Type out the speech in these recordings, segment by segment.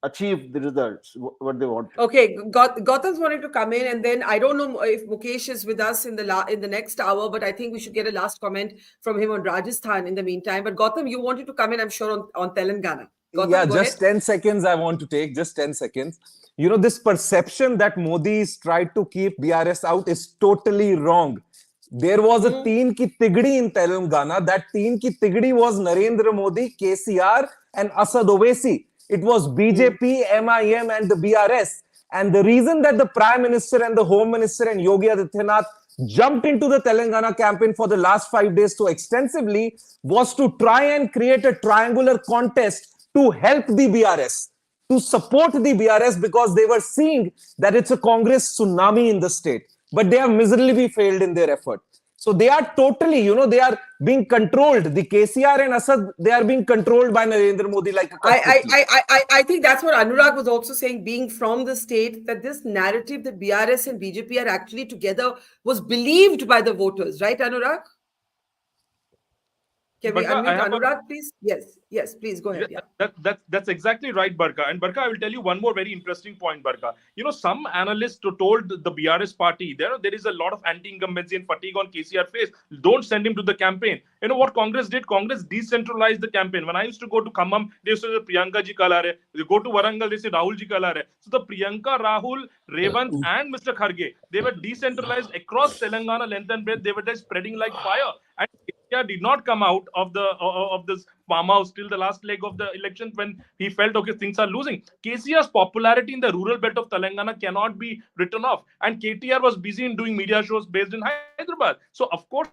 achieve the results what they wanted. Okay, Gautam's wanting to come in, and then I don't know if Mukesh is with us in the next hour, but I think we should get a last comment from him on Rajasthan in the meantime. But Gautam, you wanted to come in, I'm sure, on Telangana. Yeah, Gautam, go just ahead. 10 seconds I want to take, just 10 seconds. You know, this perception that Modi's tried to keep BRS out is totally wrong. There was a teen ki tigdi in Telangana. That teen ki tigdi was Narendra Modi, KCR, and Asad Owaisi. It was BJP, MIM, and the BRS. And the reason that the Prime Minister and the Home Minister and Yogi Adityanath jumped into the Telangana campaign for the last 5 days so extensively was to try and create a triangular contest to help the BRS, to support the BRS, because they were seeing that it's a Congress tsunami in the state. But they have miserably failed in their effort. So they are totally, they are being controlled. The KCR and Asad, they are being controlled by Narendra Modi like a I think that's what Anurag was also saying, being from the state, that this narrative that BRS and BJP are actually together was believed by the voters, right, Anurag? Can we unmute Anurag, please? Yes, please go ahead. Yeah. That's exactly right, Barkha. And Barkha, I will tell you one more very interesting point, Barkha. Some analysts told the BRS party, there is a lot of anti-incumbency and fatigue on KCR face. Don't send him to the campaign. You know what Congress did? Congress decentralized the campaign. When I used to go to Khammam, they used to say Priyanka ji kal aa rahe. They go to Warangal, they say Rahul ji kal aa rahe. So the Priyanka, Rahul, Revant and Mr. Kharge, they were decentralized across Telangana length and breadth. They were just spreading like fire. And KCR did not come out of this farmhouse till the last leg of the election when he felt, okay, things are losing. KCR's popularity in the rural belt of Telangana cannot be written off. And KTR was busy in doing media shows based in Hyderabad. So, of course,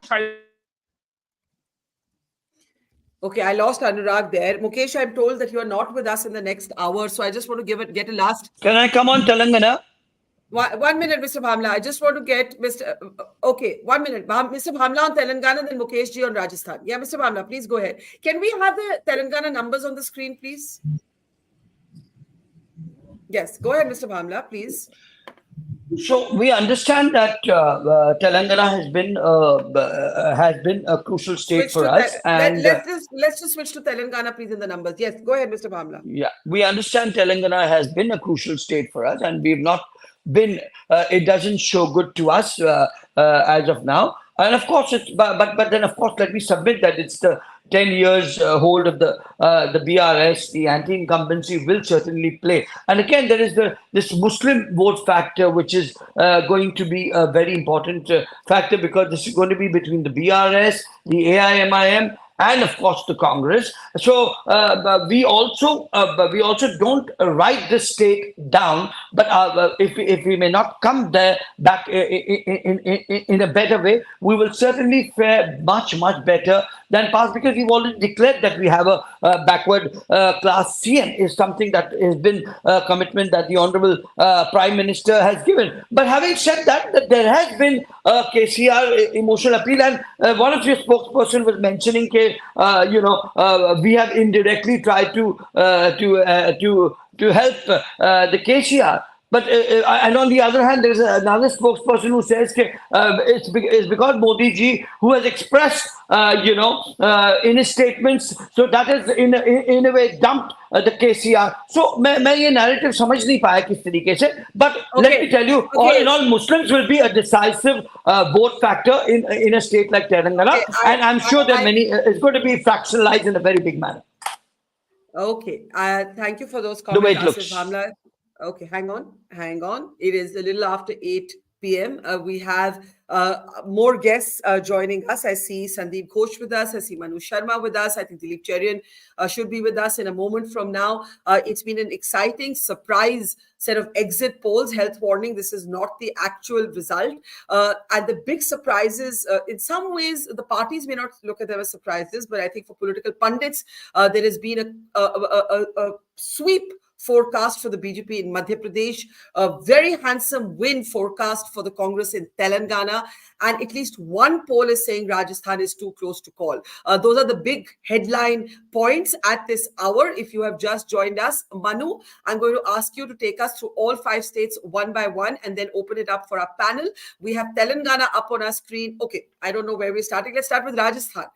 Okay, I lost Anurag there. Mukesh, I'm told that you are not with us in the next hour. So I just want to get a last... Can I come on Telangana? 1 minute, Mr. Bhamla. I just want to get Mr. Okay, 1 minute. Mr. Bhamla on Telangana, then Mukesh ji on Rajasthan. Yeah, Mr. Bhamla, please go ahead. Can we have the Telangana numbers on the screen, please? Yes, go ahead, Mr. Bhamla, please. So we understand that Telangana has been a crucial state for us. And let's just switch to Telangana, please, in the numbers. Yes, go ahead, Mr. Bhamla. Yeah, we understand Telangana has been a crucial state for us, and we've not been. It doesn't show good to us as of now. And of course, but then of course, let me submit that it's the 10 years hold of the BRS, the anti-incumbency will certainly play. And again, there is this Muslim vote factor, which is going to be a very important factor, because this is going to be between the BRS, the AIMIM, and of course the Congress. So we also don't write the state down, but if we may not come there back in a better way, we will certainly fare much better than past, because we've already declared that we have a backward class CM is something that has been a commitment that the Honorable Prime Minister has given. But having said that, there has been a KCR emotional appeal, and one of your spokesperson was mentioning we have indirectly tried to help the KCR. But and on the other hand, there's another spokesperson who says it's because Modi ji, who has expressed in his statements, so that is in a way dumped the KCR. So मैं ये narrative समझ नहीं पाया किस तरीके से. But let me tell you, all in all, Muslims will be a decisive vote factor in a state like Telangana, and I'm sure that it's going to be fractionalized in a very big manner. Okay, thank you for those comments. The way it looks. Okay, hang on. It is a little after 8 p.m. We have more guests joining us. I see Sandeep Ghosh with us. I see Manu Sharma with us. I think Dilip Cherian should be with us in a moment from now. It's been an exciting surprise set of exit polls. Health warning, this is not the actual result. And the big surprises, in some ways, the parties may not look at them as surprises, but I think for political pundits, there has been a sweep forecast for the BJP in Madhya Pradesh, a very handsome win forecast for the Congress in Telangana, and at least one poll is saying Rajasthan is too close to call. Those are the big headline points at this hour. If you have just joined us, Manu, I'm going to ask you to take us through all 5 states one by one and then open it up for our panel. We have Telangana up on our screen. Okay, I don't know where we're starting. Let's start with Rajasthan.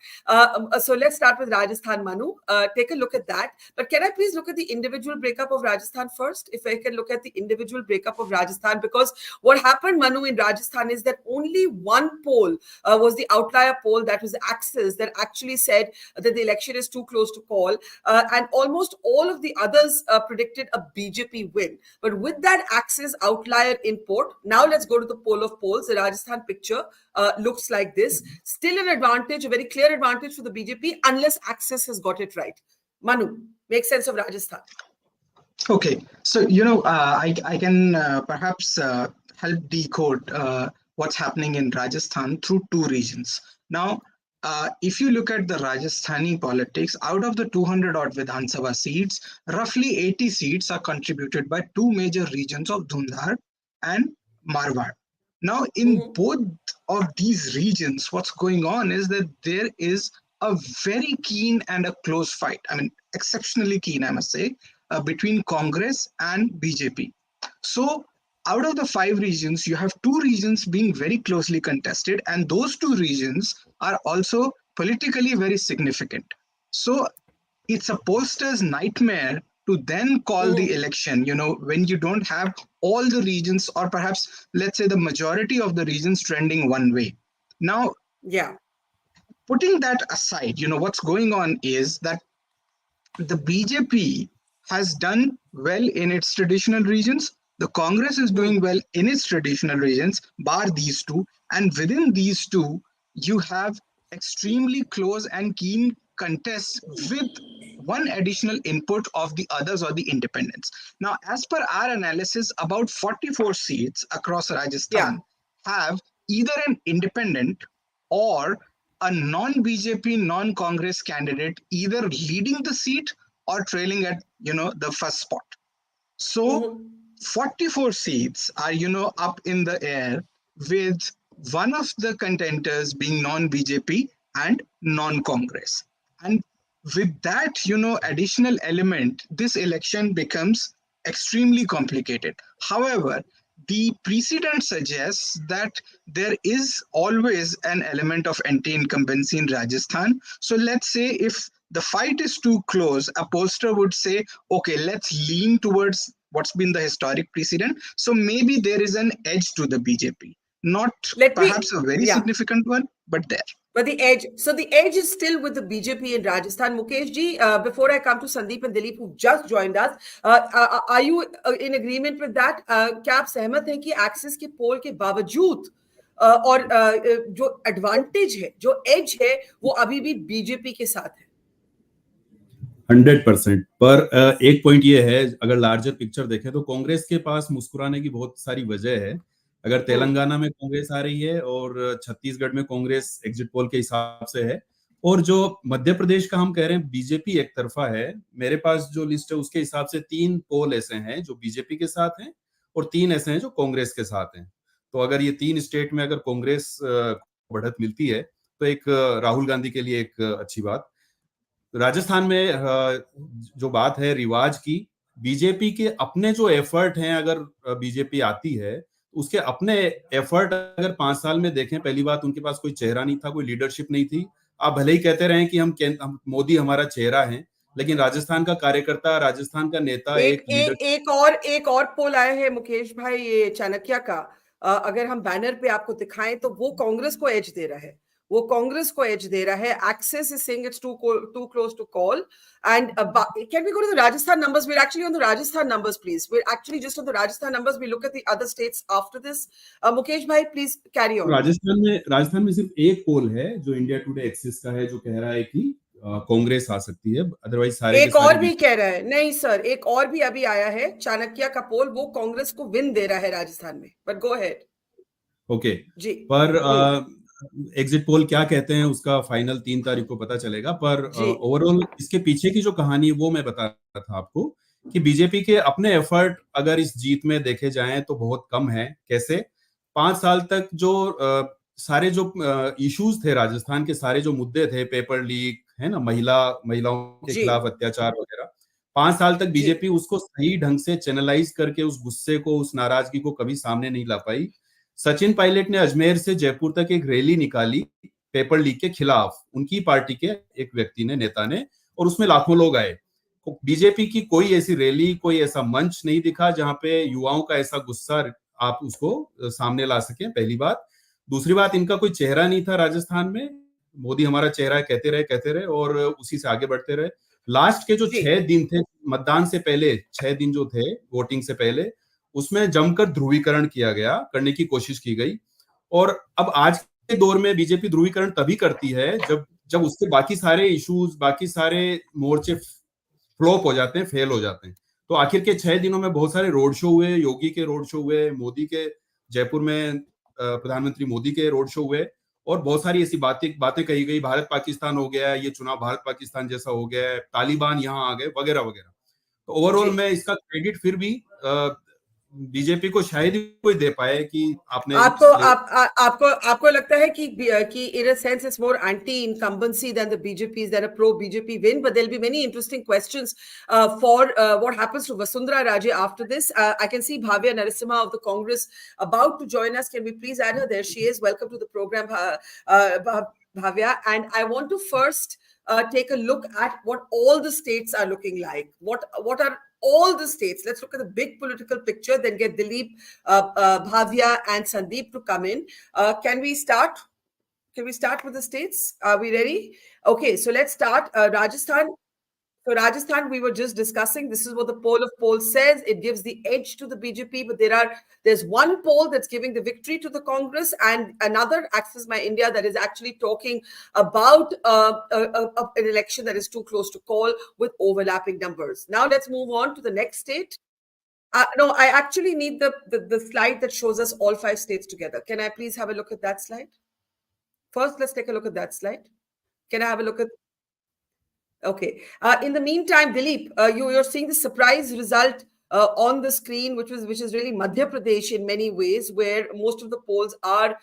So let's start with Rajasthan, Manu. Take a look at that. But can I please look at the individual breakup breakup of Rajasthan first? If I can look at the individual breakup of Rajasthan, because what happened, Manu, in Rajasthan is that only one poll was the outlier poll, that was Axis, that actually said that the election is too close to call. And almost all of the others predicted a BJP win. But with that Axis outlier input, now let's go to the poll of polls. The Rajasthan picture looks like this. Still an advantage, a very clear advantage for the BJP, unless Axis has got it right. Manu, make sense of Rajasthan. Okay, so I can perhaps help decode what's happening in Rajasthan through two regions. Now, if you look at the Rajasthani politics, out of the 200 odd Vidhan Sabha seats, roughly 80 seats are contributed by two major regions of Dhundhar and Marwar. Now, in both of these regions, what's going on is that there is a very keen and a close fight. I mean, exceptionally keen, I must say, between Congress and BJP. So out of the 5 regions, you have 2 regions being very closely contested, and those 2 regions are also politically very significant. So it's a pollster's nightmare to then call the election, when you don't have all the regions, or perhaps, let's say, the majority of the regions trending one way. Now, putting that aside, what's going on is that the BJP has done well in its traditional regions. The Congress is doing well in its traditional regions, bar these 2. And within these 2, you have extremely close and keen contests with one additional input of the others or the independents. Now, as per our analysis, about 44 seats across Rajasthan have either an independent or a non-BJP, non-Congress candidate either leading the seat or trailing at, the first spot. So 44 seats are, up in the air, with one of the contenders being non-BJP and non-Congress. And with that, additional element, this election becomes extremely complicated. However, the precedent suggests that there is always an element of anti-incumbency in Rajasthan. So let's say if the fight is too close, a pollster would say, okay, let's lean towards what's been the historic precedent. So maybe there is an edge to the BJP. Not perhaps a very significant one, but there. But the edge is still with the BJP in Rajasthan. Mukesh ji, before I come to Sandeep and Dilip, who just joined us, are you in agreement with that? क्या आप सहमत हैं कि axis के पोल के बावजूद और जो एडवांटेज है, जो एज है, वो अभी भी बीजेपी के साथ है? 100%। पर एक पॉइंट ये है, अगर लार्जर पिक्चर देखें तो कांग्रेस के पास मुस्कुराने की बहुत सारी वजह है। अगर तेलंगाना में कांग्रेस आ रही है और छत्तीसगढ़ में कांग्रेस एग्जिट पोल के हिसाब से है, और जो मध्य प्रदेश का हम कह रहे हैं बीजेपी एक तरफा है, मेरे पास जो लिस्ट है उसके हिसाब से 3 पोल ऐसे हैं जो बीजेपी के साथ हैं और 3 ऐसे हैं जो कांग्रेस के साथ हैं। तो अगर ये 3 स्टेट में अगर कांग्रेस बढ़त मिलती है तो एक राहुल गांधी के लिए एक अच्छी बात। राजस्थान में जो बात है रिवाज की, बीजेपी के अपने जो एफर्ट हैं, अगर बीजेपी आती है उसके अपने एफर्ट अगर 5 साल में देखें, पहली बात उनके पास कोई चेहरा नहीं था, कोई लीडरशिप नहीं थी। आप भले ही कहते रहें कि हम मोदी हमारा चेहरा है, लेकिन राजस्थान का कार्यकर्ता, राजस्थान का नेता एक और पोल आया है मुकेश भाई, ये चाणक्य का, अगर हम बैनर पे आपको दिखाएं तो वो कांग्रेस को एज दे रहा है, Axis is saying it's too close to call. And can we go to the Rajasthan numbers? We're actually on the Rajasthan numbers, please. We're actually just on the Rajasthan numbers. We look at the other states after this. Mukesh bhai, please carry on. Rajasthan में सिर्फ एक पोल है जो India today axis का है, जो कह रहा है कि कांग्रेस आ सकती है, अदरवाइज सारे एक और भी कह रहा है, नहीं सर, एक और भी अभी आया है चाणक्य का पोल, वो कांग्रेस को विन दे रहा है राजस्थान में, बट गो अहेड। ओके जी, पर एग्जिट पोल क्या कहते हैं उसका फाइनल 3 तारीख को पता चलेगा। पर ओवरऑल इसके पीछे की जो कहानी है वो मैं बता रहा था आपको कि बीजेपी के अपने एफर्ट अगर इस जीत में देखे जाएं तो बहुत कम है। कैसे? 5 साल तक जो सारे जो इश्यूज थे, राजस्थान के सारे जो मुद्दे थे, पेपर लीक है ना, महिलाओं के खिलाफ अत्याचार वगैरह, 5 साल तक बीजेपी उसको सही ढंग से चैनलाइज करके उस गुस्से को, उस नाराजगी को कभी सामने नहीं ला पाई। सचिन पायलट ने अजमेर से जयपुर तक एक रैली निकाली पेपर लीक के खिलाफ, उनकी पार्टी के एक व्यक्ति ने, नेता ने, और उसमें लाखों लोग आए। बीजेपी की कोई ऐसी रैली, कोई ऐसा मंच नहीं दिखा जहां पे युवाओं का ऐसा गुस्सा आप उसको सामने ला सकें, पहली बात। दूसरी बात, इनका कोई चेहरा नहीं था राजस्थान में। मोदी हमारा चेहरा है कहते रहे और उसी से आगे बढ़ते रहे। लास्ट के जो जी 6 दिन थे मतदान से पहले, 6 दिन जो थे वोटिंग से पहले, उसमें जमकर ध्रुवीकरण किया गया, करने की कोशिश की गई। और अब आज के दौर में बीजेपी ध्रुवीकरण तभी करती है जब जब उसके बाकी सारे इश्यूज, बाकी सारे मोर्चे फ्लॉप हो जाते हैं, फेल हो जाते हैं। तो आखिर के 6 दिनों में बहुत सारे रोड शो हुए, योगी के रोड शो हुए, मोदी के जयपुर में प्रधानमंत्री मोदी के रोड शो हुए, और बहुत सारी ऐसी बातें कही गई। भारत पाकिस्तान हो गया, ये चुनाव भारत पाकिस्तान जैसा हो गया है, तालिबान यहाँ आ गए, वगैरह वगैरह। तो ओवरऑल जी मैं इसका क्रेडिट फिर भी बीजेपी को शायद ही कोई दे पाए कि आपने आपको लगता है कि in a sense it's more anti-incumbency than the BJP's, than a pro-BJP win, but there'll be many interesting questions for what happens to Vasundara Raje after this. I can see Bhavya Narasimha of the Congress about to join us. Can we please add her? There she is. Welcome to the program, Bhavya. And I want to first take a look at what all the states are looking like. What are all the states? Let's look at the big political picture, then get Dilip, Bhavya, and Sandeep to come in. Can we start? Can we start with the states? Are we ready? Okay, so let's start. Rajasthan. So Rajasthan, we were just discussing. This is what the poll of polls says. It gives the edge to the BJP, but there's one poll that's giving the victory to the Congress, and another, Access My India, that is actually talking about an election that is too close to call with overlapping numbers. Now let's move on to the next state. No, I actually need the slide that shows us all 5 states together. Can I please have a look at that slide? First, let's take a look at that slide. Can I have a look at? Okay. In the meantime, Dilip, you're seeing the surprise result on the screen, which is really Madhya Pradesh in many ways, where most of the polls are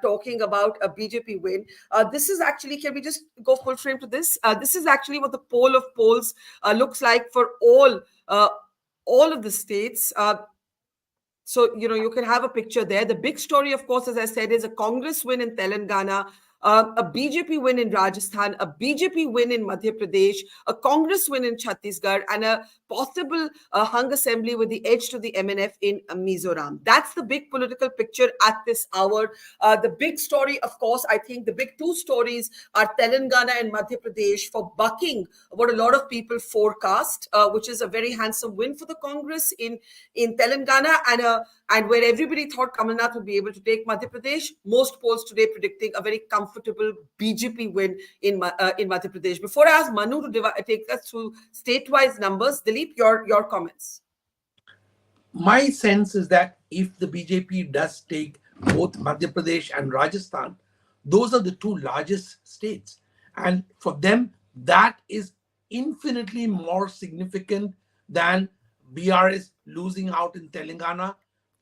talking about a BJP win. This is actually, can we just go full frame to this? This is actually what the poll of polls looks like for all of the states. So, you can have a picture there. The big story, of course, as I said, is a Congress win in Telangana, a BJP win in Rajasthan, a BJP win in Madhya Pradesh, a Congress win in Chhattisgarh, and a possible hung assembly with the edge to the MNF in Mizoram. That's the big political picture at this hour. The big story, of course, I think the big 2 stories are Telangana and Madhya Pradesh for bucking what a lot of people forecast, which is a very handsome win for the Congress in Telangana, and where everybody thought Kamalnath would be able to take Madhya Pradesh. Most polls today predicting a very comfortable BJP win in Madhya Pradesh. Before I ask Manu to take us through state-wise numbers, Dilip, your comments. My sense is that if the BJP does take both Madhya Pradesh and Rajasthan, those are the 2 largest states. And for them, that is infinitely more significant than BRS losing out in Telangana.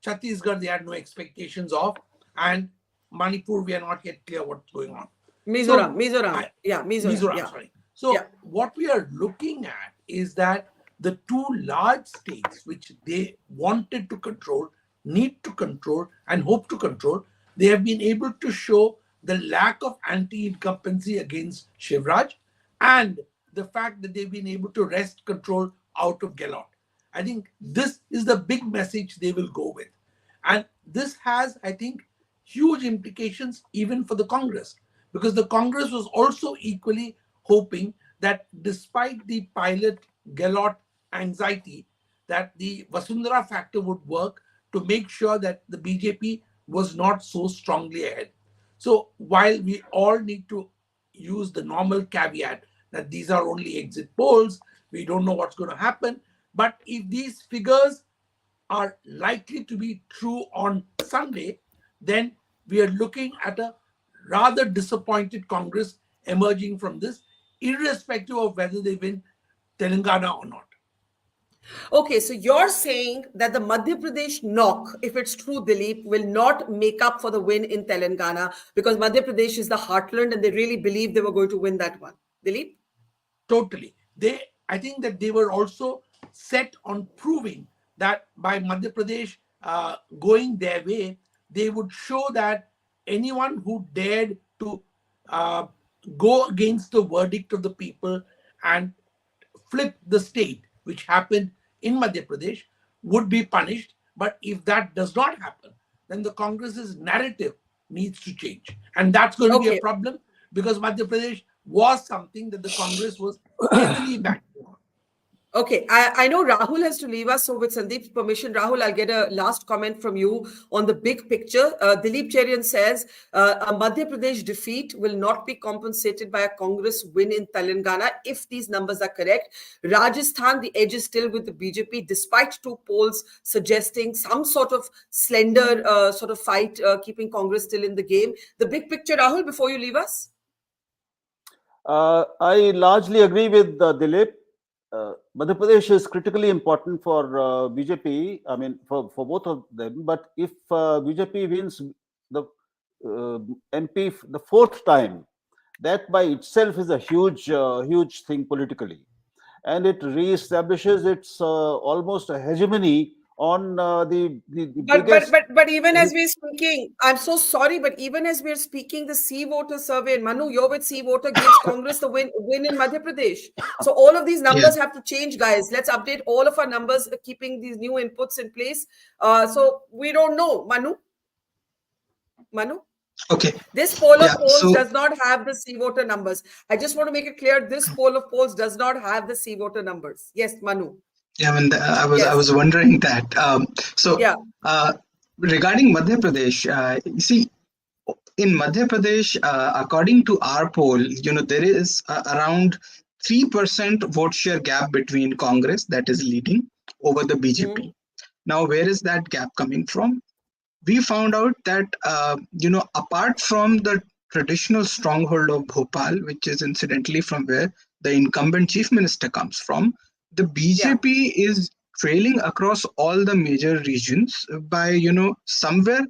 Chhattisgarh, they had no expectations of. And Manipur, we are not yet clear what's going on. Mizoram. Mizoram, Yeah. sorry. So what we are looking at is that the 2 large states which they wanted to control, need to control, and hope to control, they have been able to show the lack of anti-incumbency against Shivraj and the fact that they've been able to wrest control out of Gehlot. I think this is the big message they will go with. And this has, I think, huge implications even for the Congress, because the Congress was also equally hoping that despite the pilot Gehlot anxiety, that the Vasundara factor would work to make sure that the BJP was not so strongly ahead. So while we all need to use the normal caveat that these are only exit polls, we don't know what's going to happen, but if these figures are likely to be true on Sunday, then we are looking at a rather disappointed Congress emerging from this, irrespective of whether they win Telangana or not. Okay, so you're saying that the Madhya Pradesh knock, if it's true, Dilip, will not make up for the win in Telangana because Madhya Pradesh is the heartland and they really believe they were going to win that one. Dilip? Totally. I think that they were also set on proving that by Madhya Pradesh going their way, they would show that anyone who dared to go against the verdict of the people and flip the state, which happened in Madhya Pradesh, would be punished. But if that does not happen, then the Congress's narrative needs to change. And that's going to be a Okay. problem, because Madhya Pradesh was something that the Congress was heavily backing on. Okay, I know Rahul has to leave us, so with Sandeep's permission, Rahul, I'll get a last comment from you on the big picture. Dilip Cherian says a Madhya Pradesh defeat will not be compensated by a Congress win in Telangana if these numbers are correct. Rajasthan, the edge is still with the BJP, despite two polls suggesting some sort of slender sort of fight, keeping Congress still in the game. The big picture, Rahul, before you leave us? I largely agree with Dilip. Madhya Pradesh is critically important for BJP. I mean, for both of them. But if BJP wins the MP the fourth time, that by itself is a huge thing politically, and it reestablishes its almost a hegemony on the biggest. But even as we're speaking, I'm so sorry, but even as we're speaking, the C voter survey, and Manu, you're with C voter, gives Congress the win in Madhya Pradesh. So all of these numbers have to change, guys. Let's update all of our numbers, keeping these new inputs in place. So we don't know, Manu. Okay. This poll of Yeah, polls so does not have the C voter numbers. I just want to make it clear, this poll of polls does not have the C voter numbers. Yes, Manu. yeah, I mean, I Yes. was wondering that. Yeah. Regarding Madhya Pradesh, you see, in Madhya Pradesh, according to our poll, there is around 3% vote share gap between Congress, that is leading, over the BJP. Now, where is that gap coming from? We found out that, apart from the traditional stronghold of Bhopal, which is incidentally from where the incumbent chief minister comes from, the BJP is trailing across all the major regions by, somewhere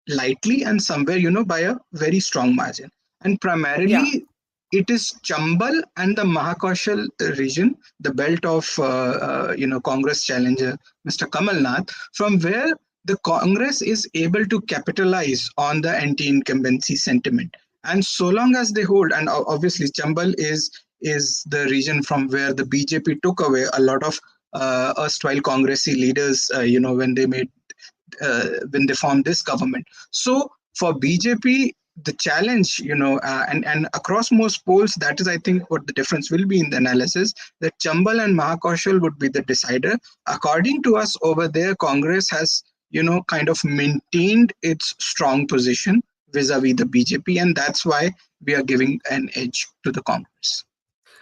lightly and somewhere, by a very strong margin. And primarily, it is Chambal and the Mahakaushal region, the belt of, Congress challenger, Mr. Kamalnath, from where the Congress is able to capitalize on the anti-incumbency sentiment. And so long as they hold, and obviously Chambal is the region from where the BJP took away a lot of erstwhile Congressy leaders, when they formed this government. So for BJP, the challenge, and across most polls, that is, I think, what the difference will be in the analysis, that Chambal and Mahakaushal would be the decider. According to us over there, Congress has, kind of maintained its strong position vis-a-vis the BJP, and that's why we are giving an edge to the Congress.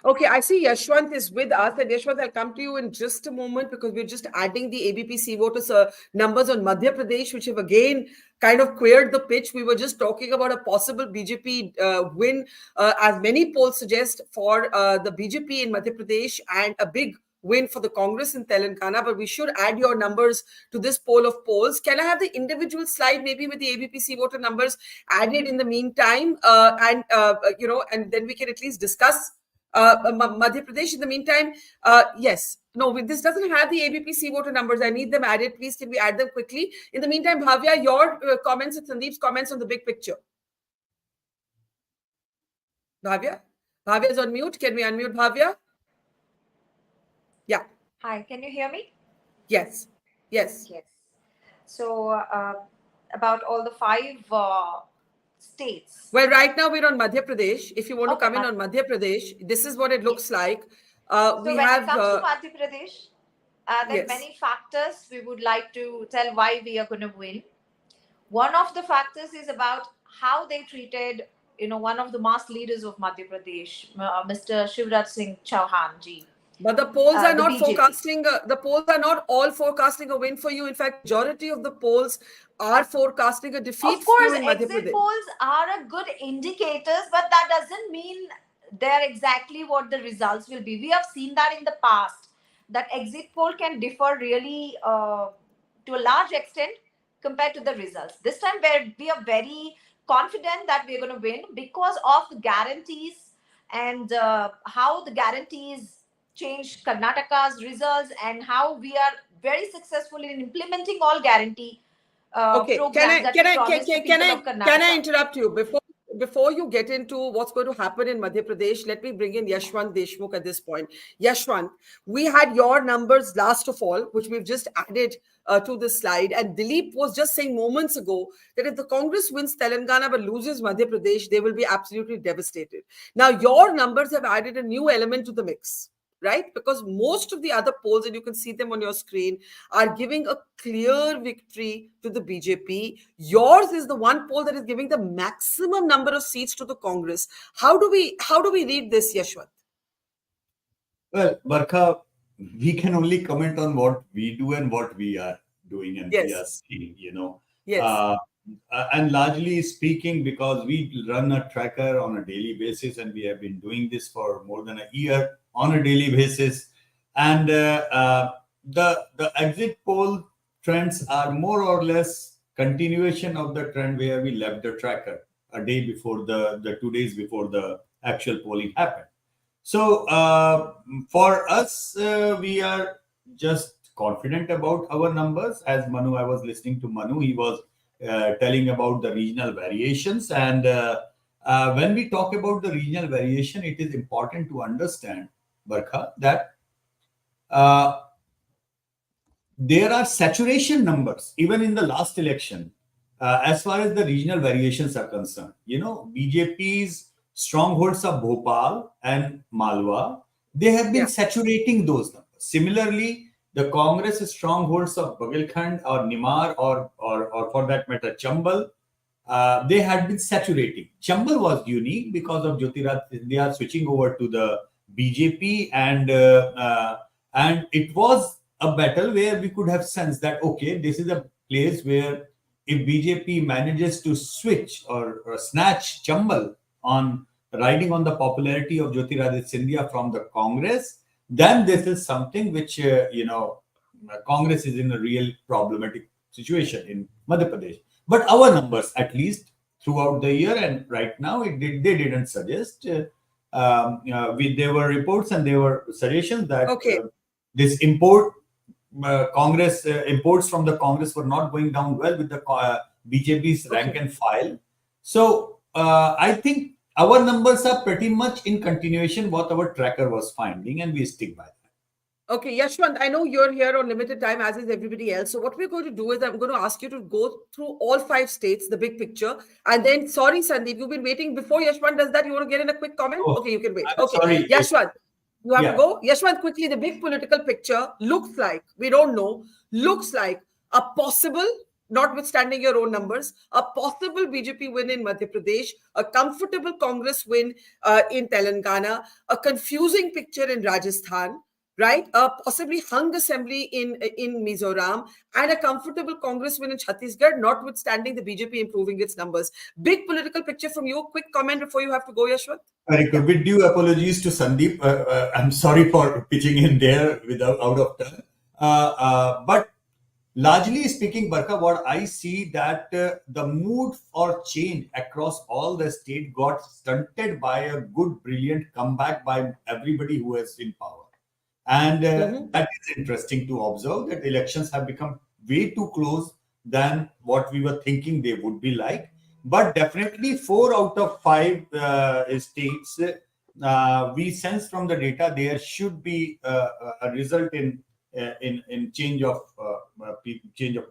Okay, I see Yashwant is with us. And Yashwant, I'll come to you in just a moment because we're just adding the ABP voters numbers on Madhya Pradesh, which have again kind of queered the pitch. We were just talking about a possible BJP win, as many polls suggest, for the BJP in Madhya Pradesh, and a big win for the Congress in Telangana. But we should add your numbers to this poll of polls. Can I have the individual slide, maybe with the ABP voter numbers added in the meantime? And then we can at least discuss Madhya Pradesh in the meantime. Yes. No, this doesn't have the ABP voter numbers. I need them added. Please, can we add them quickly? In the meantime, Bhavya, your comments and Sandeep's comments on the big picture. Bhavya? Bhavya is on mute. Can we unmute Bhavya? Yeah. Hi, can you hear me? Yes. Yes. Yes. So about all the 5 states. Well, right now we're on Madhya Pradesh. If you want to Okay, come in on Madhya Pradesh, this is what it looks like. So We when have. it comes to Madhya Pradesh, there Yes. are many factors we would like to tell why we are going to win. One of the factors is about how they treated, one of the mass leaders of Madhya Pradesh, Mr. Shivraj Singh Chauhan ji. But the polls are the not BJP. forecasting. The polls are not all forecasting a win for you. In fact, majority of the polls are forecasting a defeat Of for course, you in Madhya exit Pradesh. polls are a good indicators, but that doesn't mean they're exactly what the results will be. We have seen that in the past, that exit poll can differ really to a large extent compared to the results. This time we are very confident that we're going to win because of the guarantees and how the guarantees changed Karnataka's results and how we are very successful in implementing all guarantee Okay, programs that we promised to people of Karnataka. can I interrupt you before you get into what's going to happen in Madhya Pradesh, let me bring in Yashwant Deshmukh at this point. Yashwant, we had your numbers last of all, which we've just added to the slide. And Dilip was just saying moments ago that if the Congress wins Telangana but loses Madhya Pradesh, they will be absolutely devastated. Now, your numbers have added a new element to the mix, right? Because most of the other polls, and you can see them on your screen, are giving a clear victory to the BJP. Yours is the one poll that is giving the maximum number of seats to the Congress. How do we read this, Yashwant? Well, Barkha, we can only comment on what we do and what we are doing and we are seeing, Yes. And largely speaking, because we run a tracker on a daily basis and we have been doing this for more than a year on a daily basis. And the exit poll trends are more or less continuation of the trend where we left the tracker a day before the 2 days before the actual polling happened. So for us, we are just confident about our numbers. As Manu, I was listening to Manu, he was telling about the regional variations. And when we talk about the regional variation, it is important to understand, Barkha, that there are saturation numbers even in the last election as far as the regional variations are concerned. BJP's strongholds of Bhopal and Malwa, they have been saturating those numbers. Similarly, the Congress strongholds of Bagelkhand or Nimar or for that matter Chambal, they had been saturating. Chambal was unique because of Jyotiraj Scindia switching over to the BJP, and it was a battle where we could have sensed that, okay, this is a place where if BJP manages to switch or snatch Chambal on riding on the popularity of Jyotiraj Scindia from the Congress, then this is something which, Congress is in a real problematic situation in Madhya Pradesh. But our numbers, at least throughout the year and right now, they didn't suggest. There were reports and there were suggestions that this Congress imports from the Congress were not going down well with the BJP's rank and file. So I think our numbers are pretty much in continuation what our tracker was finding, and we stick by that. Okay, Yashwant, I know you're here on limited time, as is everybody else. So what we're going to do is I'm going to ask you to go through all 5 states, the big picture. And then, sorry, Sandeep, you've been waiting. Before Yashwant does that, you want to get in a quick comment? Oh, okay, you can wait. I'm Okay, sorry. Yashwant, you have to go. Yashwant, quickly, the big political picture looks like, we don't know, looks like a possible, notwithstanding your own numbers, a possible BJP win in Madhya Pradesh, a comfortable Congress win in Telangana, a confusing picture in Rajasthan, right? Possibly hung assembly in Mizoram, and a comfortable Congress win in Chhattisgarh, notwithstanding the BJP improving its numbers. Big political picture from you. Quick comment before you have to go, Yashwant. Very good. With due apologies to Sandeep, I'm sorry for pitching in there out of turn. But largely speaking, Barkha, what I see that the mood for change across all the state got stunted by a good, brilliant comeback by everybody who is in power. And that is interesting to observe that elections have become way too close than what we were thinking they would be like. But definitely 4 out of 5 states, we sense from the data there should be a result in change of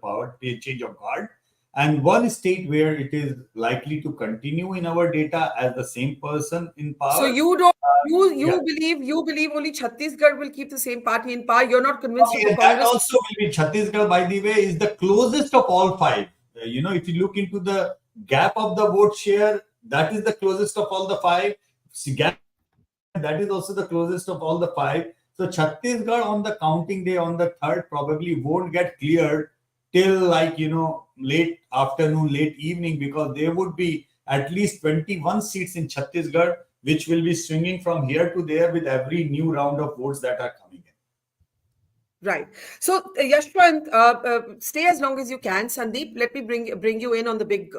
power, change of guard. And one state where it is likely to continue in our data as the same person in power. So you don't. You believe only Chhattisgarh will keep the same party in power. You're not convinced of the Congress. That also will be Chhattisgarh, by the way, is the closest of all 5. If you look into the gap of the vote share, that is the closest of all the 5. Gap, that is also the closest of all the 5. So Chhattisgarh on the counting day on the 3rd probably won't get cleared till late afternoon, late evening, because there would be at least 21 seats in Chhattisgarh, which will be swinging from here to there with every new round of votes that are coming in. Right. So, Yashwant, stay as long as you can. Sandeep, let me bring you in on the big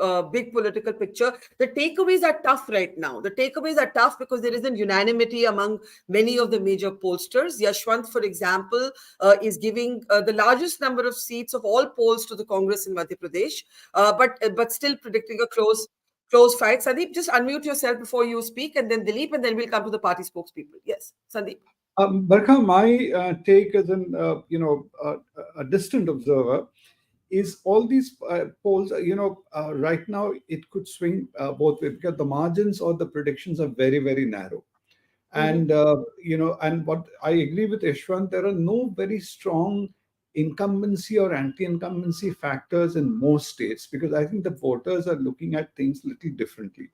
political picture. The takeaways are tough right now. The takeaways are tough because there isn't unanimity among many of the major pollsters. Yashwant, for example, is giving the largest number of seats of all polls to the Congress in Madhya Pradesh, but still predicting a close close fight. Sandeep, just unmute yourself before you speak, and then Dilip, and then we'll come to the party spokespeople. Yes, Sandeep. Barkha, my take as a distant observer is all these polls. Right now it could swing both ways because the margins or the predictions are very, very narrow. And and what I agree with Yashwant, there are no very strong incumbency or anti-incumbency factors in most states, because I think the voters are looking at things a little differently.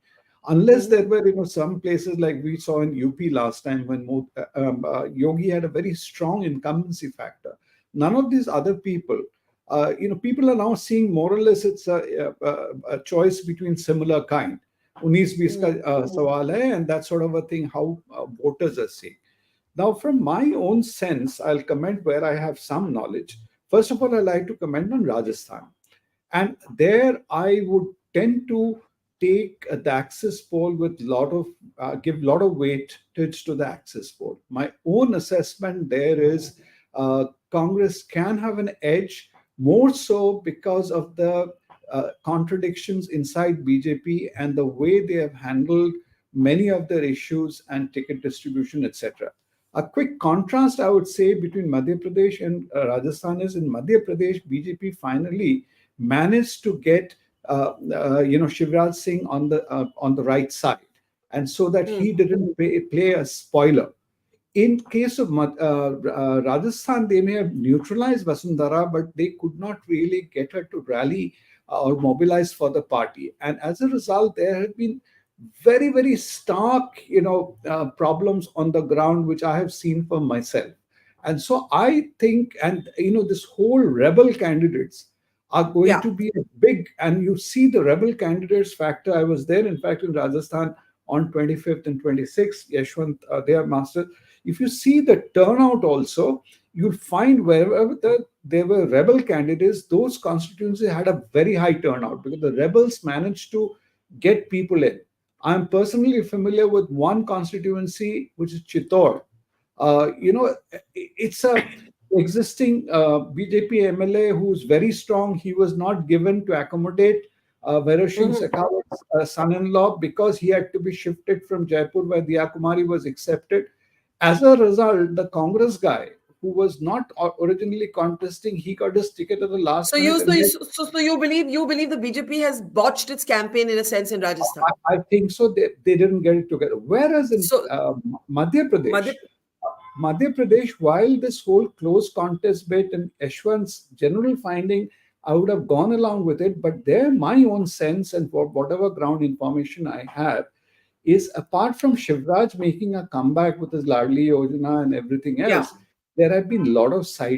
Unless there were some places like we saw in UP last time when Yogi had a very strong incumbency factor. None of these other people, people are now seeing more or less it's a choice between similar kind. 19-20 का सवाल है, and that sort of a thing how voters are seeing. Now, from my own sense, I'll comment where I have some knowledge. First of all, I like to comment on Rajasthan, and there I would tend to take the Axis poll with give lot of weightage to the Axis poll. My own assessment there is Congress can have an edge, more so because of the contradictions inside BJP and the way they have handled many of their issues and ticket distribution, etc. A quick contrast, I would say, between Madhya Pradesh and Rajasthan is in Madhya Pradesh, BJP finally managed to get Shivraj Singh on the right side, and so that he didn't play a spoiler. In case of Rajasthan, they may have neutralized Vasundara, but they could not really get her to rally or mobilize for the party. And as a result, there have been very, very stark, problems on the ground, which I have seen for myself. And so I think, and this whole rebel candidates are going to be a big, and you see the rebel candidates factor. I was there, in fact, in Rajasthan on 25th and 26th, Yashwant, their master. If you see the turnout also, you'll find wherever there were rebel candidates, those constituencies had a very high turnout because the rebels managed to get people in. I'm personally familiar with one constituency, which is Chittor. It's a existing BJP MLA who's very strong. He was not given to accommodate Veerasingh Shekhawat's son-in-law because he had to be shifted from Jaipur, where Diya Kumari was accepted. As a result, the Congress guy, who was not originally contesting, he got his ticket at the last minute. So you believe the BJP has botched its campaign in a sense in Rajasthan? I think so. They didn't get it together. Whereas in Madhya Pradesh, while this whole close contest bit and Yashwant's general finding, I would have gone along with it. But there, my own sense and for whatever ground information I have, is apart from Shivraj making a comeback with his Ladli Yojana and everything else, there have been a lot of side